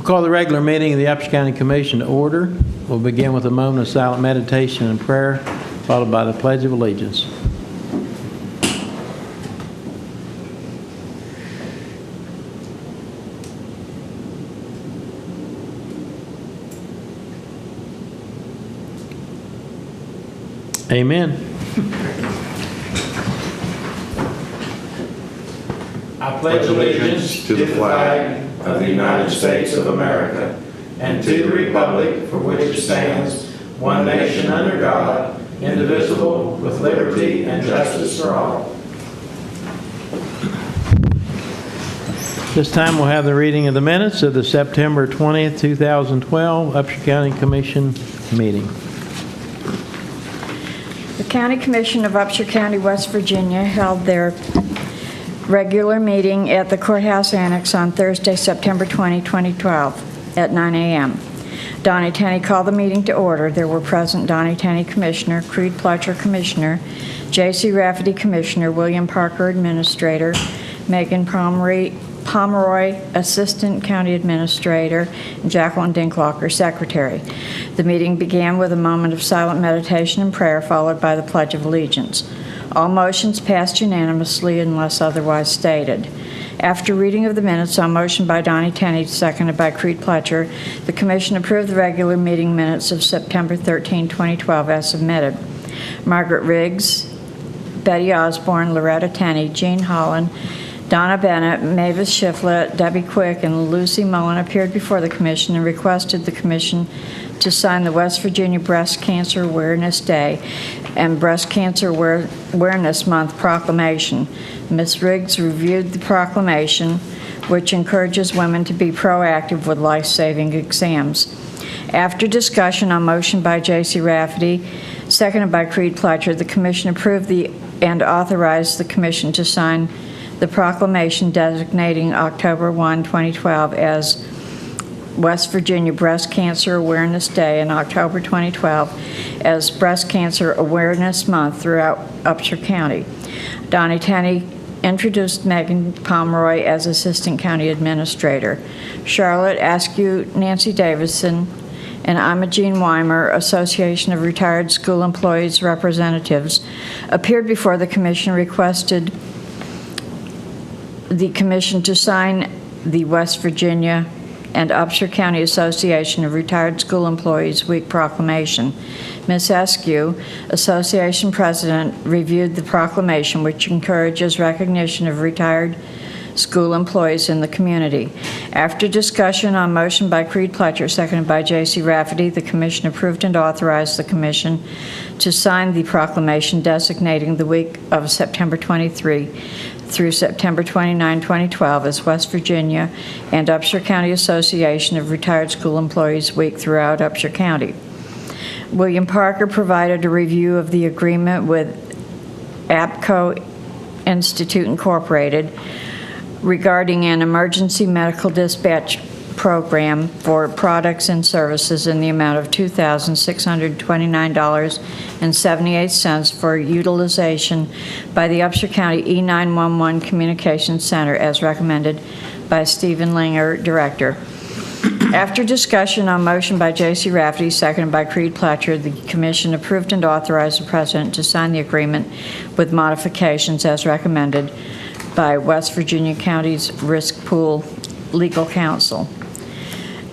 We'll call the regular meeting of the Upshur County Commission to order. We'll begin with a moment of silent meditation and prayer, followed by the Pledge of Allegiance. Amen. I pledge allegiance to the flag of the United States of America and to the republic for which it stands, one nation under God, indivisible, with liberty and justice for all. This time we'll have the reading of the minutes of the September 20th, 2012 Upshur County Commission meeting. The County Commission of Upshur County, West Virginia held their regular meeting at the Courthouse Annex on Thursday, September 20, 2012 at 9 a.m. Donnie Tenney called the meeting to order. There were present Donnie Tenney, Commissioner, Creed Pletcher, Commissioner, J.C. Rafferty, Commissioner, William Parker, Administrator, Megan Pomeroy, Assistant County Administrator, and Jacqueline Dinklocker, Secretary. The meeting began with a moment of silent meditation and prayer, followed by the Pledge of Allegiance. All motions passed unanimously unless otherwise stated. After reading of the minutes on motion by Donnie Tenney, seconded by Creed Pletcher, the Commission approved the regular meeting minutes of September 13, 2012 as submitted. Margaret Riggs, Betty Osborne, Loretta Tenney, Jean Holland, Donna Bennett, Mavis Shiflett, Debbie Quick, and Lucy Mullen appeared before the Commission and requested the Commission to sign the West Virginia Breast Cancer Awareness Day and Breast Cancer Awareness Month proclamation. Ms. Riggs reviewed the proclamation, which encourages women to be proactive with life-saving exams. After discussion on motion by J.C. Rafferty, seconded by Creed Pletcher, the Commission approved and authorized the Commission to sign the proclamation designating October 1, 2012 as West Virginia Breast Cancer Awareness Day and October 2012 as Breast Cancer Awareness Month throughout Upshur County. Donnie Tenney introduced Megan Pomeroy as Assistant County Administrator. Charlotte Askew, Nancy Davison, and Imogene Weimer, Association of Retired School Employees Representatives, appeared before the Commission, requested the Commission to sign the West Virginia and Upshur County Association of Retired School Employees Week proclamation. Ms. Askew, Association President, reviewed the proclamation, which encourages recognition of retired school employees in the community. After discussion on motion by Creed Pletcher, seconded by J.C. Rafferty, the Commission approved and authorized the Commission to sign the proclamation designating the week of September 23 through September 29, 2012 as West Virginia and Upshur County Association of Retired School Employees Week throughout Upshur County. William Parker provided a review of the agreement with APCO Institute Incorporated regarding an emergency medical dispatch program for products and services in the amount of $2,629.78 for utilization by the Upshur County E911 Communications Center as recommended by Stephen Linger, Director. After discussion on motion by J.C. Rafferty, seconded by Creed Pletcher, the Commission approved and authorized the President to sign the agreement with modifications as recommended by West Virginia County's Risk Pool Legal Counsel.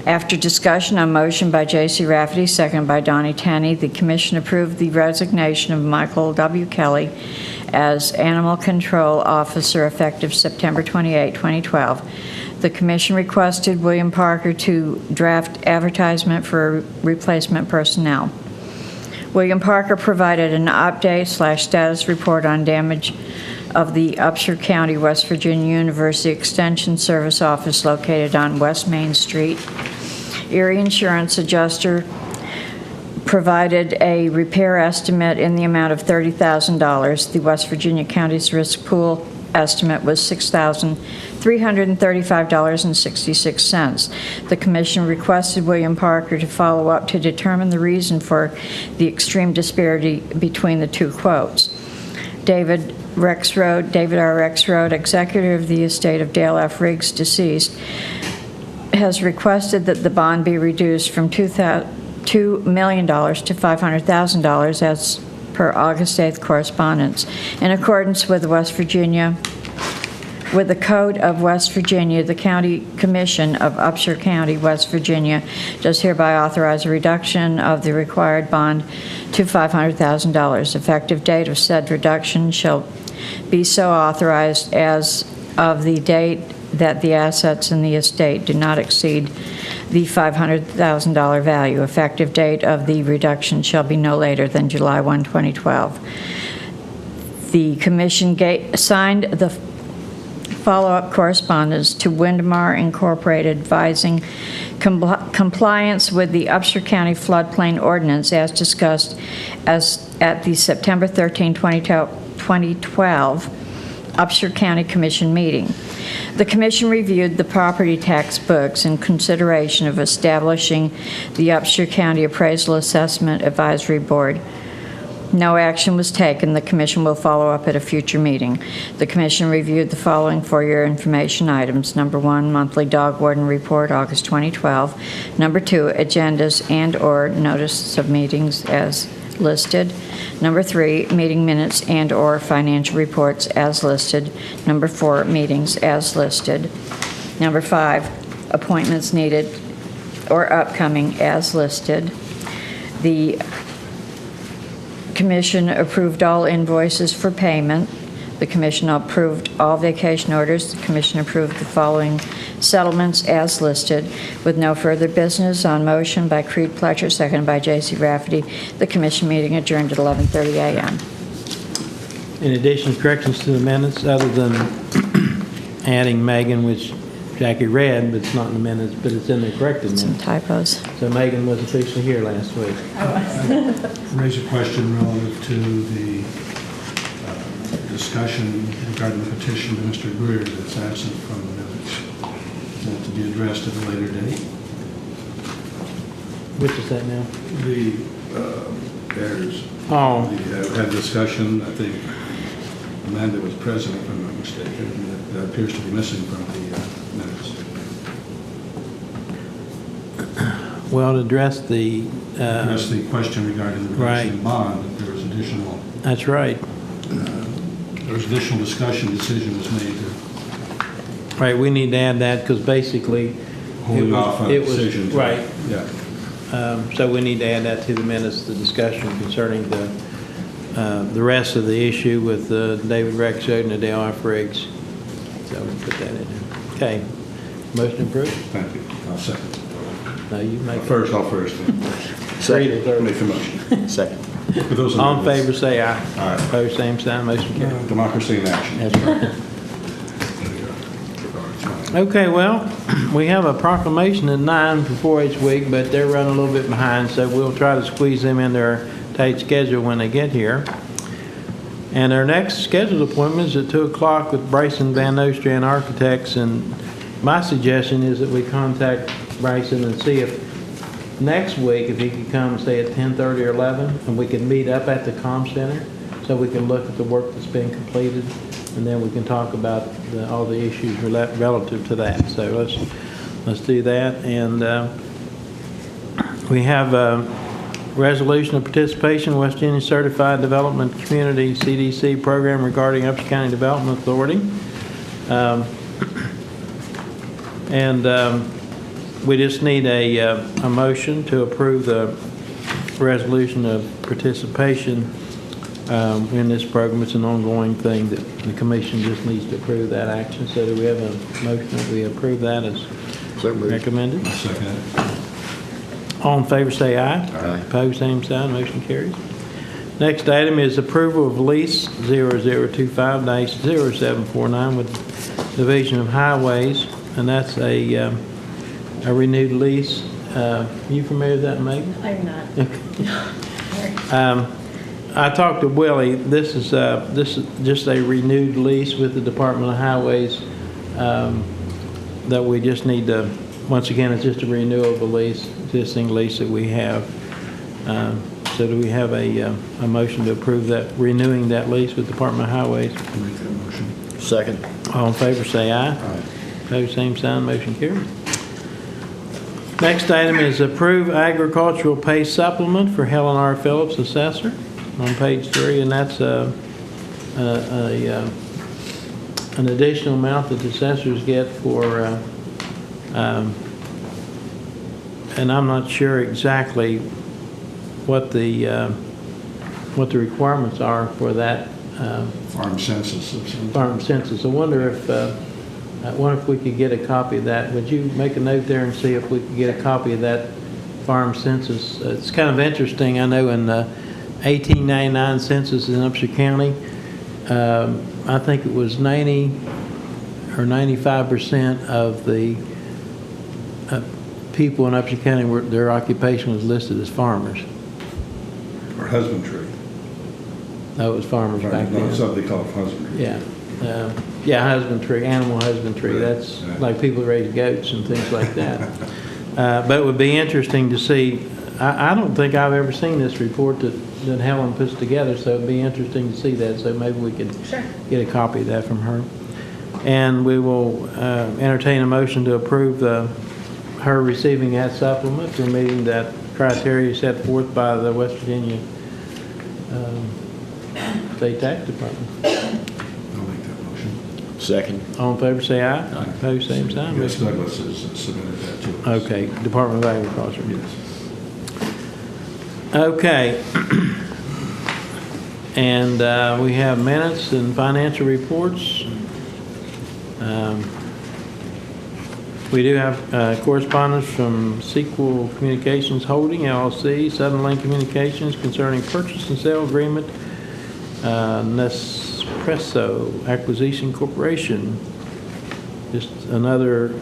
After discussion on motion by J.C. Rafferty, seconded by Donnie Tenney, the Commission approved the resignation of Michael W. Kelly as Animal Control Officer effective September 28, 2012. The Commission requested William Parker to draft advertisement for replacement personnel. William Parker provided an update/status report on damage of the Upshur County, West Virginia University Extension Service Office located on West Main Street. Erie Insurance Adjuster provided a repair estimate in the amount of $30,000. The West Virginia County's risk pool estimate was $6,335.66. The Commission requested William Parker to follow up to determine the reason for the extreme disparity between the two quotes. David R. Rexroad, executor of the estate of Dale F. Riggs, deceased, has requested that the bond be reduced from $2 million to $500,000 as per August 8th correspondence. In accordance with the Code of West Virginia, the County Commission of Upshur County, West Virginia, does hereby authorize a reduction of the required bond to $500,000. Effective date of said reduction shall be so authorized as of the date that the assets in the estate do not exceed the $500,000 value. Effective date of the reduction shall be no later than July 1, 2012. The Commission signed the follow-up correspondence to Windmar Incorporated advising compliance with the Upshur County Floodplain Ordinance as discussed at the September 13, 2012 Upshur County Commission meeting. The Commission reviewed the property tax books in consideration of establishing the Upshur County Appraisal Assessment Advisory Board. No action was taken. The Commission will follow up at a future meeting. The Commission reviewed the following for your information items. Number 1, monthly dog warden report, August 2012. Number 2, agendas and/or notices of meetings as listed. Number 3, meeting minutes and/or financial reports as listed. Number 4, meetings as listed. Number 5, appointments needed or upcoming as listed. The Commission approved all invoices for payment. The Commission approved all vacation orders. The Commission approved the following settlements as listed. With no further business, on motion by Creed Pletcher, seconded by J.C. Rafferty, the Commission meeting adjourned at 11:30 a.m. In addition, corrections to the minutes, other than adding Megan, which Jackie read, but it's not in the minutes, but it's in the corrected Some minutes. typos. So Megan was officially here last week. Raise a question relative to the discussion regarding the petition to Mr. Greer that's absent from the minutes. Is that to be addressed at a later date? Which is that now? The heirs. Oh, We had discussion, I think Amanda was present, if I'm not mistaken, that appears to be missing from the minutes. well, to address the, Address the question regarding the reduction right. bond, that there was additional, that's right. there was additional discussion, decision was made to Right, we need to add that because basically. hold off on a it was- decision. Right. Yeah. So we need to add that to the minutes, the discussion concerning the rest of the issue with David Rexroad and Adele F. Riggs. So we'll put that in there. Okay. Motion approved? Thank you. I'll second. No, you make it. First, I'll first. Second. Make the motion. Second. For those All in favor, say aye. Aye. Opposed, same sign, motion carried. Democracy in action. That's right. Okay, well, we have a proclamation at 9 for 4-H week, but they're running a little bit behind, so we'll try to squeeze them in their tight schedule when they get here. And our next scheduled appointment is at 2 o'clock with Bryson Van Nostrand Architects, and my suggestion is that we contact Bryson and see if next week, if he could come, say at 10:30 or 11, and we can meet up at the Comm Center, so we can look at the work that's been completed, and then we can talk about all the issues relative to that. So let's do that. And we have a resolution of participation in West Virginia Certified Development Community CDC program regarding Upshur County Development Authority. We just need a motion to approve the resolution of participation in this program. It's an ongoing thing that the commission just needs to approve that action. So do we have a motion that we approve that as recommended? I'll second it. All in favor say aye. Aye. Opposed, same sign, motion carries. Next item is approval of lease 0025-0749 with Division of Highways, and that's a renewed lease. You familiar with that, Megan? I'm not. I talked to Willie. This is just a renewed lease with the Department of Highways that we just need to. Once again, it's just a renewal of a lease, existing lease that we have. So do we have a motion to approve that, renewing that lease with Department of Highways? I'll make that motion. Second. All in favor say aye. Aye. Opposed, same sign, motion carries. Next item is approve agricultural pay supplement for Helen R. Phillips, assessor, on page 3, and that's an additional amount that the assessors get for, and I'm not sure exactly what the requirements are for that. Farm census of some. Farm census. I wonder if we could get a copy of that. Would you make a note there and see if we could get a copy of that farm census? It's kind of interesting. I know in the 1899 census in Upshur County, I think it was 90 or 95% of the people in Upshur County, their occupation was listed as farmers. Or husbandry. No, it was farmers back then. No, something called husbandry. Yeah. Husbandry, animal husbandry. Right. That's like people raise goats and things like that. But it would be interesting to see. I don't think I've ever seen this report that Helen puts together, so it'd be interesting to see that. So maybe we could get a copy of that from her. And we will entertain a motion to approve her receiving that supplement for meeting that criteria set forth by the West Virginia State Tax Department. I'll make that motion. Second. All in favor, say aye. Opposed, same sign. Yes, Douglas has submitted that to us. Okay, Department of Agriculture. Yes. Okay. And we have minutes and financial reports. We do have correspondence from Sequel Communications Holding, LLC, Southern Link Communications concerning purchase and sale agreement, Nespresso Acquisition Corporation. Just another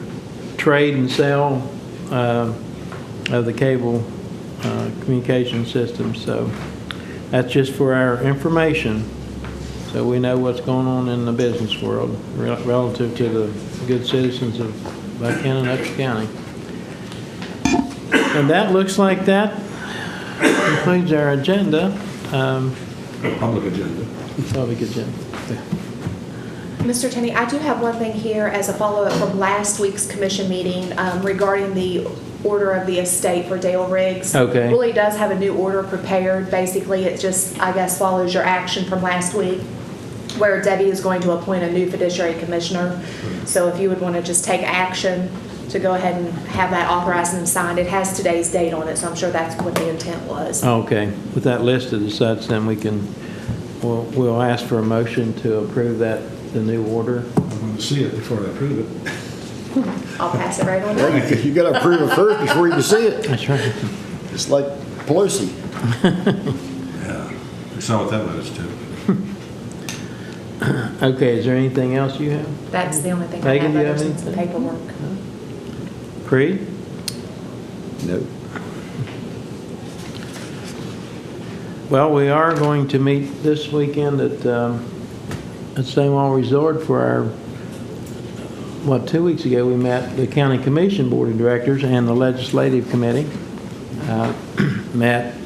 trade and sale of the cable communication system. So that's just for our information, so we know what's going on in the business world relative to the good citizens of Buchanan and Upshur County. And that looks like that concludes our agenda. Public agenda. Public agenda. Mr. Tenney, I do have one thing here as a follow-up from last week's commission meeting regarding the order of the estate for Dale Riggs. Okay. Willie does have a new order prepared. Basically, it just, I guess, follows your action from last week, where Debbie is going to appoint a new fiduciary commissioner. So if you would want to just take action to go ahead and have that authorized and signed. It has today's date on it, so I'm sure that's what the intent was. Okay. With that listed as such, then we'll ask for a motion to approve that, the new order. I want to see it before I approve it. I'll pass it right on Well, down. you got to approve it first before you can see it. That's right. It's like Pelosi. Yeah. We saw what that led us to. Okay, is there anything else you have? That's the only thing I Megan, have do you other have since the anything? paperwork. Creed? No. Well, we are going to meet this weekend at Stonewall Resort for our, 2 weeks ago we met the County Commission Board of Directors and the Legislative Committee. Met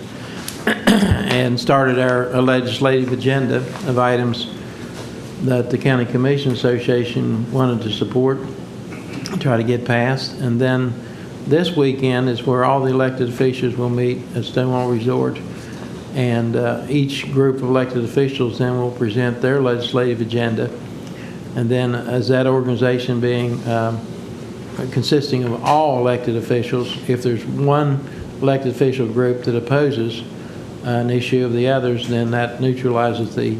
and started our legislative agenda of items that the County Commission Association wanted to support, try to get passed. And then this weekend is where all the elected officials will meet at Stonewall Resort. And each group of elected officials then will present their legislative agenda. And then as that organization being consisting of all elected officials, if there's one elected official group that opposes an issue of the others, then that neutralizes the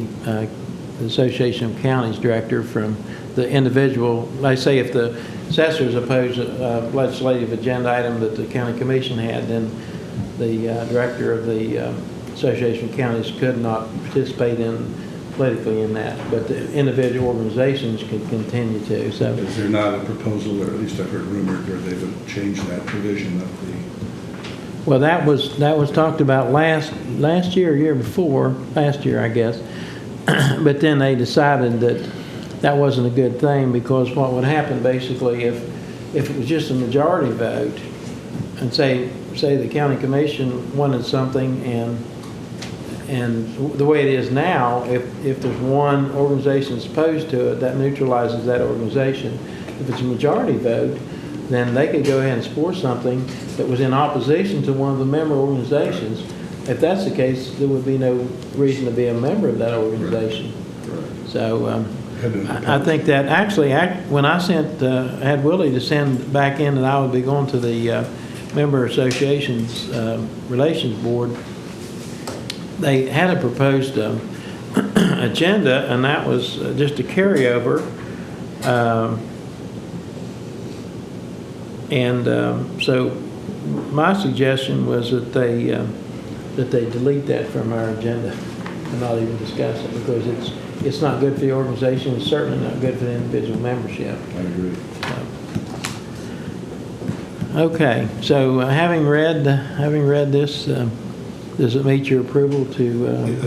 Association of Counties director from the individual. Like say if the assessors oppose a legislative agenda item that the county commission had, then the director of the Association of Counties could not participate politically in that, but the individual organizations can continue to. So, Is there not a proposal, or at least I've heard rumored, where they would change that provision of the... well, that was talked about last year, year before, last year, I guess. But then they decided that wasn't a good thing, because what would happen basically if it was just a majority vote, and say the county commission wanted something, and the way it is now, if there's one organization that's opposed to it, that neutralizes that organization. If it's a majority vote, then they could go ahead and support something that was in opposition to one of the member organizations. If that's the case, there would be no reason to be a member of that organization. So I think that actually, when I had Willie to send back in that I would be going to the Member Associations Relations Board, they had a proposed agenda, and that was just a carryover. So my suggestion was that they delete that from our agenda and not even discuss it, because it's not good for the organization. It's certainly not good for the individual membership. I agree. Okay, so having read this, does it meet your approval to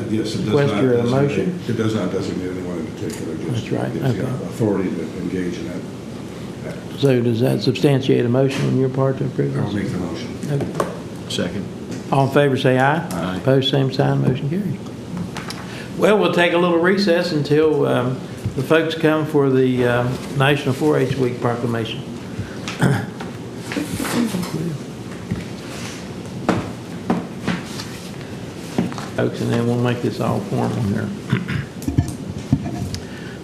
Yes, it does request not your designate- motion? It does not designate anyone in particular. Just That's right, gives you okay. authority to engage in that. So does that substantiate a motion on your part to approve I'll this? make the motion. Okay. Second. All in favor, say aye. Aye. Opposed, same sign, motion carries. Well, we'll take a little recess until the folks come for the National 4-H Week proclamation. Folks, and then we'll make this all formal here.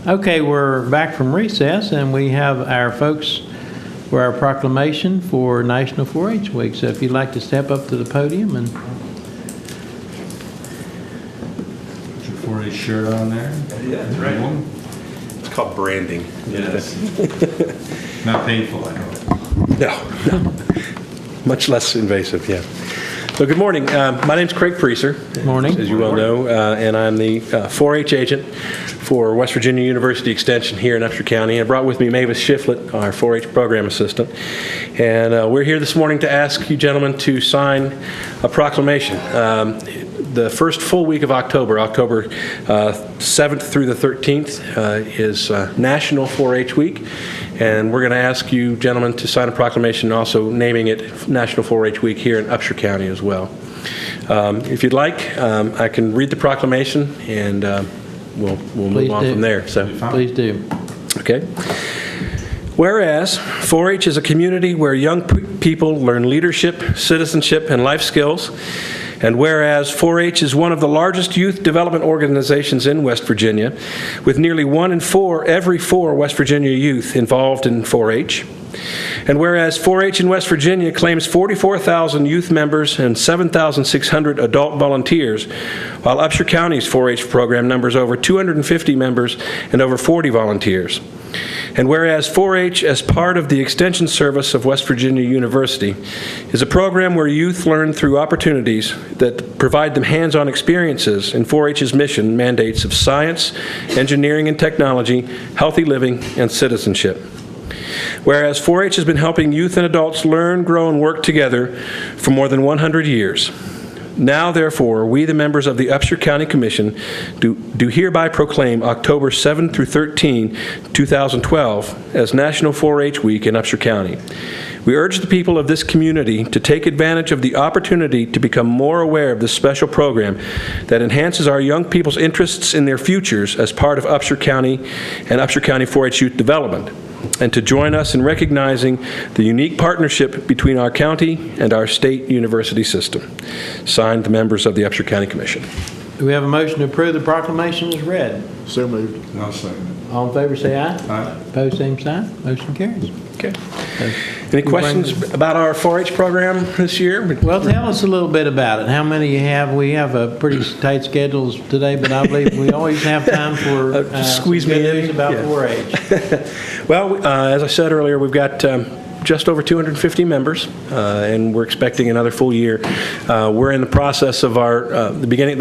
Okay, we're back from recess, and we have our folks for our proclamation for National 4-H Week. So if you'd like to step up to the podium and... Put your 4-H shirt on there. Yeah, that's right. It's called branding. Yes. Not painful, I hope. No, much less invasive, yeah. So good morning. My name's Craig Preaser. Morning. As you well know, and I'm the 4-H agent for West Virginia University Extension here in Upshur County. I brought with me Mavis Shiflett, our 4-H program assistant. And we're here this morning to ask you gentlemen to sign a proclamation. The first full week of October 7th through the 13th, is National 4-H Week. And we're going to ask you gentlemen to sign a proclamation also naming it National 4-H Week here in Upshur County as well. If you'd like, I can read the proclamation, and we'll move on from there. So Please do. Okay. Whereas 4-H is a community where young people learn leadership, citizenship, and life skills, and whereas 4-H is one of the largest youth development organizations in West Virginia, with nearly 1 in 4 every 4 West Virginia youth involved in 4-H, and whereas 4-H in West Virginia claims 44,000 youth members and 7,600 adult volunteers, while Upshur County's 4-H program numbers over 250 members and over 40 volunteers. And whereas 4-H, as part of the Extension Service of West Virginia University, is a program where youth learn through opportunities that provide them hands-on experiences in 4-H's mission mandates of science, engineering and technology, healthy living, and citizenship. Whereas 4-H has been helping youth and adults learn, grow, and work together for more than 100 years. Now, therefore, we, the members of the Upshur County Commission, do hereby proclaim October 7 through 13, 2012, as National 4-H Week in Upshur County. We urge the people of this community to take advantage of the opportunity to become more aware of this special program that enhances our young people's interests in their futures as part of Upshur County and Upshur County 4-H youth development, and to join us in recognizing the unique partnership between our county and our state university system. Signed, the members of the Upshur County Commission. Do we have a motion to approve the proclamation as read? So moved. I'll second it. All in favor, say aye. Aye. Opposed, same sign. Motion carries. Okay. Any questions about our 4-H program this year? Well, tell us a little bit about it. How many you have? We have a pretty tight schedule today, but I believe we always have time for Squeeze some me good in. news about Yeah. 4-H. Well, as I said earlier, we've got just over 250 members, and we're expecting another full year. We're in the process of our the beginning.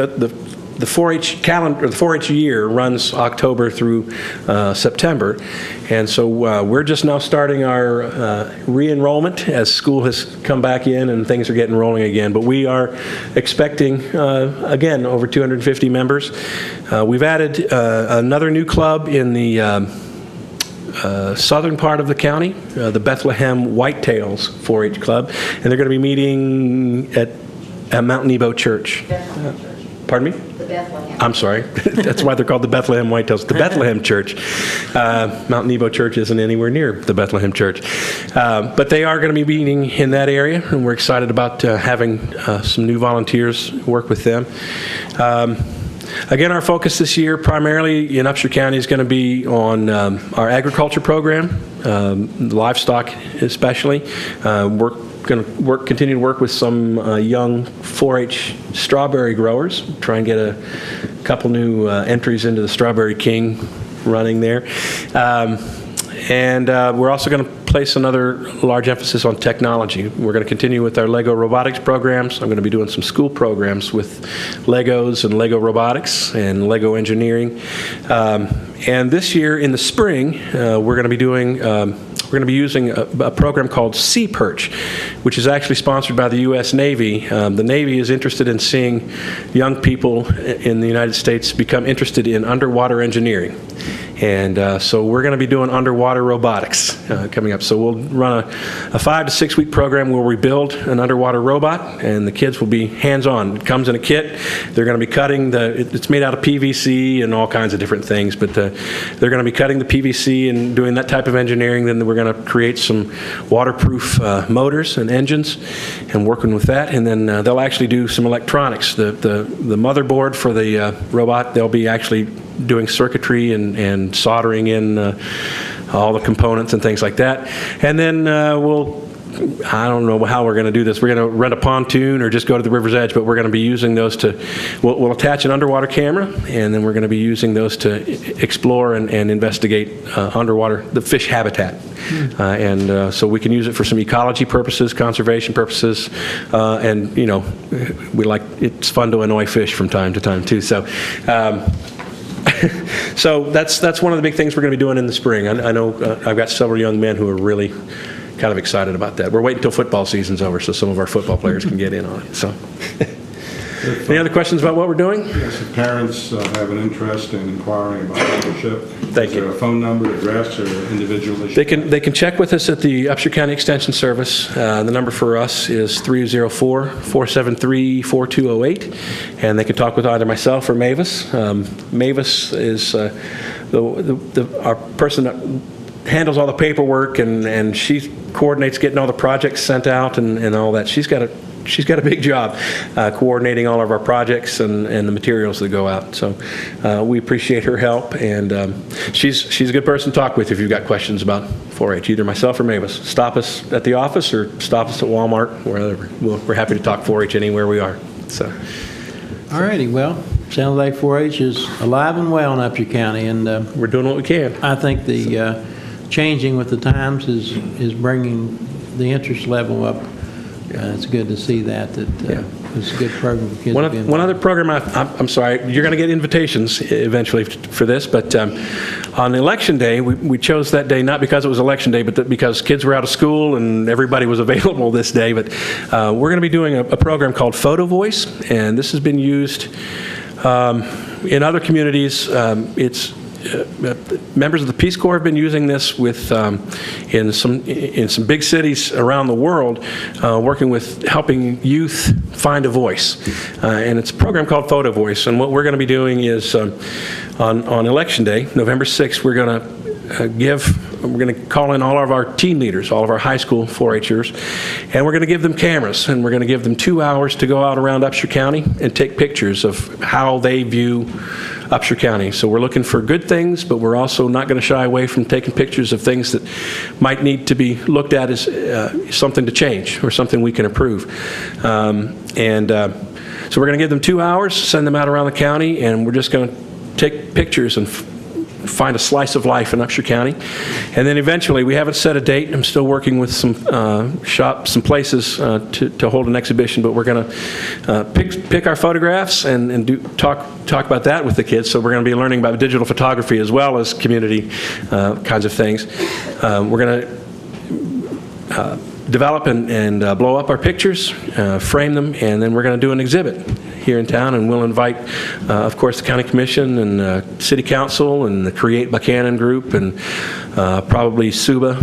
The 4-H calendar, the 4-H year runs October through September, and so we're just now starting our re-enrollment as school has come back in and things are getting rolling again. But we are expecting again over 250 members. We've added another new club in the southern part of the county, the Bethlehem Whitetails 4-H Club, and they're going to be meeting at Mount Nebo Church. Pardon me? The Bethlehem. I'm sorry. That's why they're called the Bethlehem Whitetails. The Bethlehem Church. Mount Nebo Church isn't anywhere near the Bethlehem Church. But they are going to be meeting in that area, and we're excited about having some new volunteers work with them. Again, our focus this year primarily in Upshur County is going to be on our agriculture program, livestock especially. We're going to continue to work with some young 4-H strawberry growers, try and get a couple new entries into the Strawberry King running there. And we're also going to place another large emphasis on technology. We're going to continue with our Lego robotics programs. I'm going to be doing some school programs with Legos and Lego robotics and Lego engineering. And this year in the spring, we're going to be doing we're going to be using a program called Sea Perch, which is actually sponsored by the U.S. Navy. The Navy is interested in seeing young people in the United States become interested in underwater engineering. And so we're going to be doing underwater robotics coming up. So we'll run a 5 to 6 week program where we build an underwater robot, and the kids will be hands-on. It comes in a kit. They're going to be cutting it's made out of PVC and all kinds of different things, but they're going to be cutting the PVC and doing that type of engineering. Then we're going to create some waterproof motors and engines and working with that. And then they'll actually do some electronics. The motherboard for the robot, they'll be actually doing circuitry and soldering in all the components and things like that. And then I don't know how we're going to do this. We're going to rent a pontoon or just go to the river's edge, but we're going to be using those we'll attach an underwater camera, and then we're going to be using those to explore and investigate underwater, the fish habitat. And so we can use it for some ecology purposes, conservation purposes, and, you know, it's fun to annoy fish from time to time, too. So, so that's one of the big things we're going to be doing in the spring. I know I've got several young men who are really kind of excited about that. We're waiting until football season's over so some of our football players can get in on it. So, any other questions about what we're doing? Yes, if parents have an interest in inquiring about membership, Thank is there you. a phone number, address, or individual issue? They can check with us at the Upshur County Extension Service. The number for us is 304-473-4208, and they can talk with either myself or Mavis. Mavis is our person that handles all the paperwork, and she coordinates getting all the projects sent out and all that. She's got a big job coordinating all of our projects and the materials that go out. So we appreciate her help, and she's a good person to talk with if you've got questions about 4-H, either myself or Mavis. Stop us at the office or stop us at Walmart, wherever. We're happy to talk 4-H anywhere we are. So. All righty, well, sounds like 4-H is alive and well in Upshur County, and We're doing what we can. I think the changing with the times is bringing the interest level up. It's good to see that it's a good program for kids to be involved. One other program, I'm sorry, you're going to get invitations eventually for this, but on Election Day, we chose that day not because it was Election Day, but because kids were out of school and everybody was available this day. But we're going to be doing a program called Photo Voice, and this has been used in other communities. Members of the Peace Corps have been using this with in some big cities around the world, working with helping youth find a voice, and it's a program called Photo Voice. And what we're going to be doing is on Election Day, November 6th, we're going to call in all of our team leaders, all of our high school 4-Hers, and we're going to give them cameras, and we're going to give them 2 hours to go out around Upshur County and take pictures of how they view Upshur County. So we're looking for good things, but we're also not going to shy away from taking pictures of things that might need to be looked at as something to change or something we can improve. So we're going to give them 2 hours, send them out around the county, and we're just going to take pictures and find a slice of life in Upshur County. And then eventually, we haven't set a date. I'm still working with some some places to hold an exhibition, but we're going to pick our photographs and talk about that with the kids. So we're going to be learning about digital photography as well as community kinds of things. We're going to develop and blow up our pictures, frame them, and then we're going to do an exhibit here in town, and we'll invite, of course, the County Commission and City Council and the Create Buchanan Group and probably SUBA,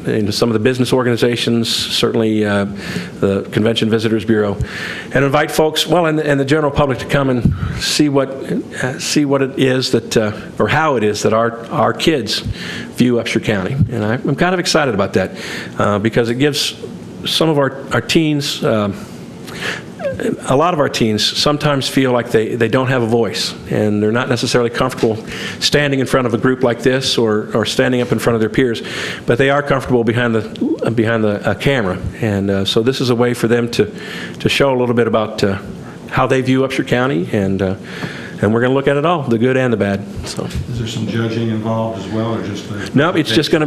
and some of the business organizations, certainly the Convention Visitors Bureau, and invite folks, well, and the general public to come and see what it is that, or how it is that our kids view Upshur County. And I'm kind of excited about that because it gives some of our teens, a lot of our teens sometimes feel like they don't have a voice, and they're not necessarily comfortable standing in front of a group like this or standing up in front of their peers, but they are comfortable behind the camera. And so this is a way for them to show a little bit about how they view Upshur County, and we're going to look at it all, the good and the bad. So. Is there some judging involved as well, or just? No, it's just going to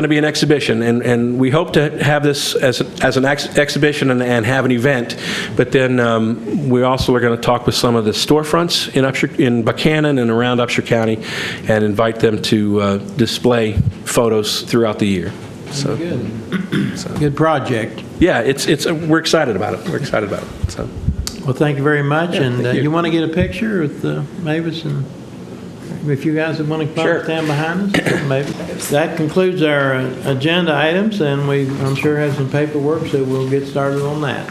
be an exhibition, and we hope to have this as an exhibition and have an event. But then we also are going to talk with some of the storefronts in Buchanan and around Upshur County, and invite them to display photos throughout the year. So Good. Good project. yeah, we're excited about it. We're excited about it. So. Well, thank you very much. Yeah, And thank you. you want to get a picture with Mavis, and if you guys would want to come Sure. stand behind us, maybe. That concludes our agenda items, and I'm sure have some paperwork, so we'll get started on that.